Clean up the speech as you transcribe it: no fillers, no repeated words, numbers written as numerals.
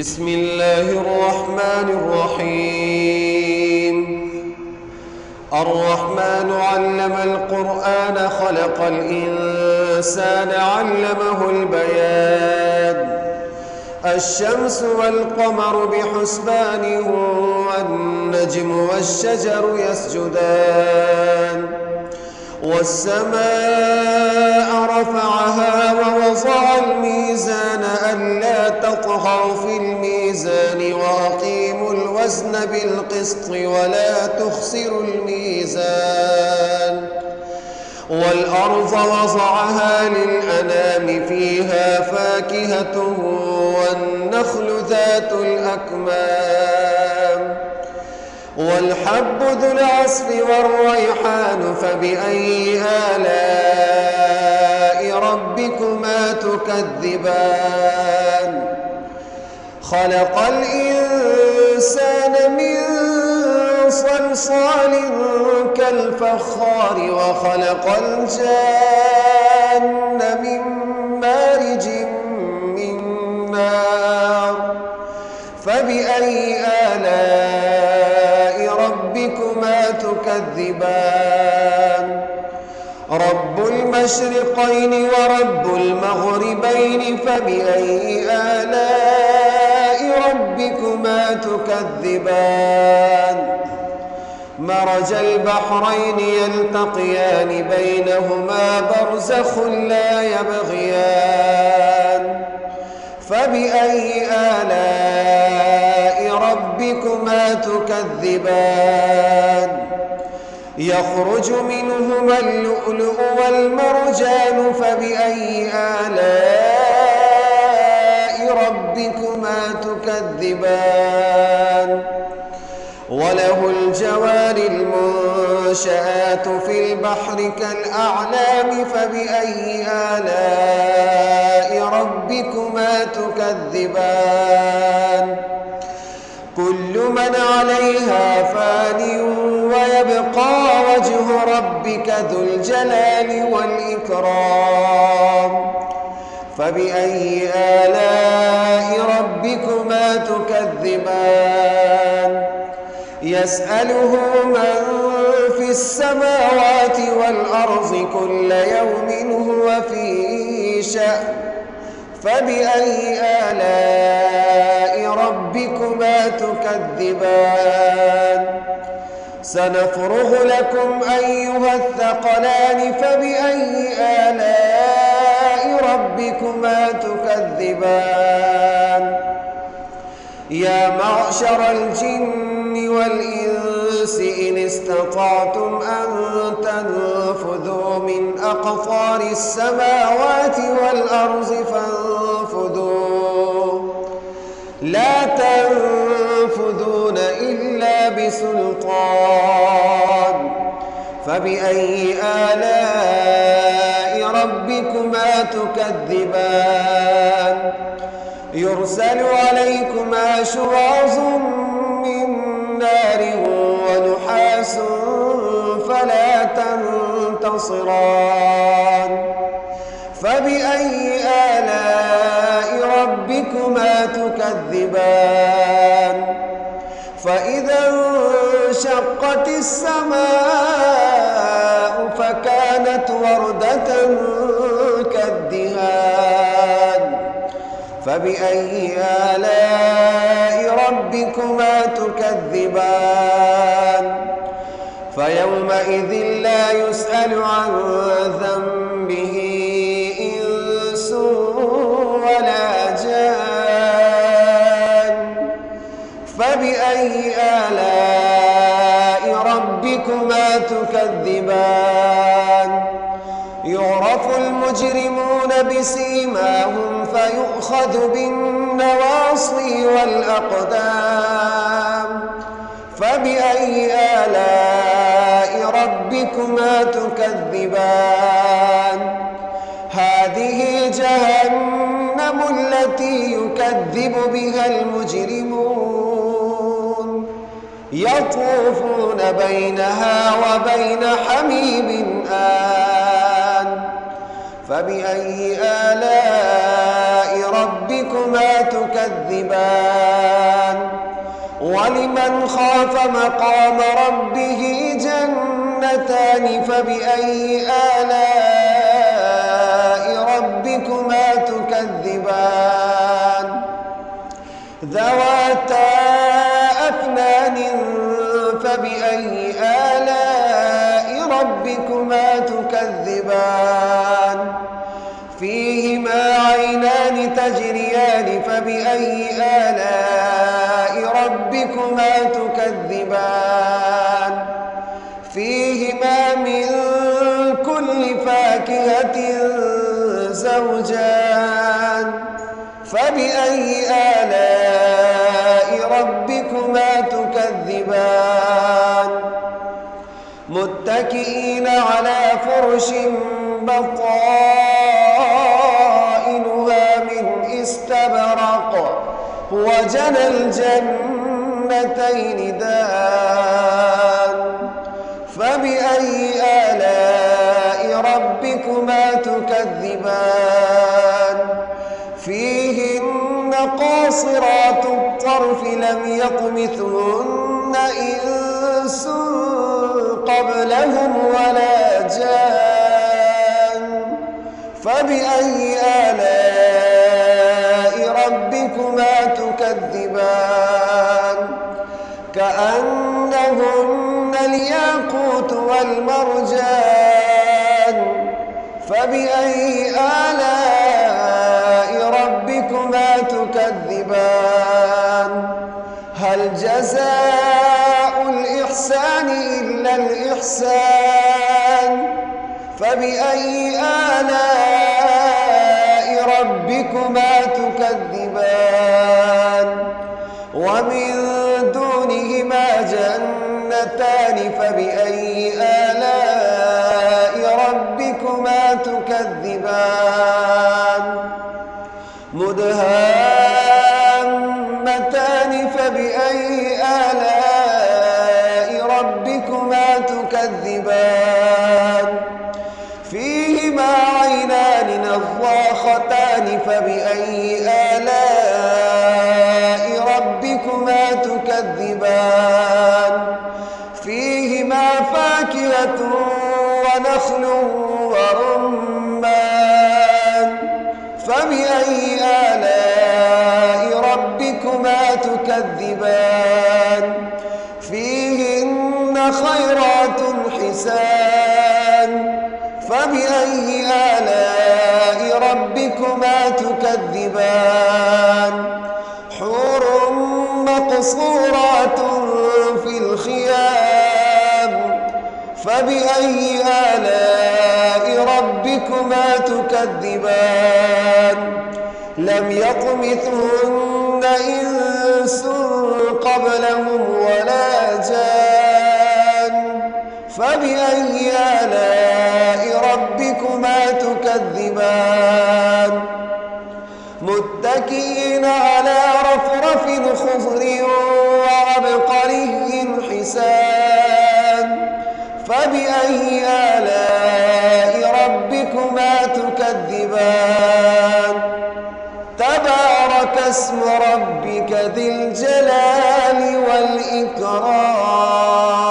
بسم الله الرحمن الرحيم. الرحمن علم القرآن خلق الإنسان علمه البيان. الشمس والقمر بحسبان والنجم والشجر يسجدان والسماء رفعها ووضع الميزان ألا تطغوا في الميزان وأقيموا الوزن بالقسط ولا تخسروا الميزان والأرض وضعها للأنام فيها فاكهة والنخل ذات الأكمام والحب ذو العصف والريحان فبأي آلاء ربكما تكذبان خلق الإنسان من صلصال كالفخار وخلق الجان من مارج من نار فبأي آلاء ربكما تكذبان رب المشرقين ورب المغربين فبأي آلاء ربكما تكذبان مرج البحرين يلتقيان بينهما برزخ لا يبغيان فبأي آلاء ربكما تكذبان يخرج منهما اللؤلؤ والمرجان فبأي آلاء ربكما تكذبان وله الجوار المنشآت في البحر كالأعلام فبأي آلاء ربكما تكذبان كل من عليها فان ويبقى وجه ربك ذو الجلال والإكرام فبأي آلاء ربكما تكذبان يسأله من في السماوات والأرض كل يوم هو في شأن فبأي آلاء ربكما تكذبان سنفرغ لكم أيها الثقلان فبأي آلاء ربكما تكذبان يا معشر الجن والإنس إن استطعتم أن تنفذوا من أقطار السماوات والأرض فانفذوا لا تنفذون إلا بسلطان فبأي آلاء ربكما تكذبان يرسل عليكما شواظ من نار ونحاس فلا تنتصران فبأي آلاء ربكما تكذبان فإذا انشقت السماء فكانت وردة كالدهان فبأي آلاء ربكما تكذبان فيومئذ لا يسأل عن ذنبه إنس ولا جان فبأي آلاء ربكما تكذبان يعرف المجرمون بسيماهم فيؤخذ بالنواصي والأقدام فبأي آلاء ربكما تكذبان هذه جهنم التي يكذب بها المجرمون يطوفون بينها وبين حميم آن فبأي آلاء ربكما تكذبان ولمن خاف مقام ربه جنتان فبأي آلاء ربكما تكذبان ذواتا أفنان فبأي آلاء ربكما تكذبان فيهما عينان تجريان فبأي آلاء ربكما تكذبان فيهما من كل فاكهة زوجان فبأي آلاء ربكما تكذبان متكئين على فرش بطائنها من استبرق وجنى الجنتين دان فبأي آلاء ربكما تكذبان فيهن قاصرات الطرف لم يطمثهن إنس قبلهم ولا جان فبأي آلاء ربكما تكذبان كأنهن الياقوت والمرجان فبأي آلاء ربكما تكذبان هل جزاء الإحسان إلا الإحسان فبأي آلاء ربكما تكذبان ومن دونهما جنتان فبأي آلاء ربكما تكذبان مدهامتان فبأي آلاء ربكما تكذبان فيهما عينان نضاختان فبأي آلاء ربكما تكذبان فيهما فاكهة ونخل ورمان فبأي آلاء ربكما تكذبان فيهن خيرات حسان فبأي آلاء ربكما تكذبان حور مقصورات في الخيام فبأي آلاء ربكما تكذبان لم يطمثهن إنس قبلهم ولا جان فبأي آلاء ربكما تكذبان متكئين على رفرف خضر وعبقري حسان فبأي آلاء ربكما تكذبان تبارك اسم ربك ذي الجلال والإكرام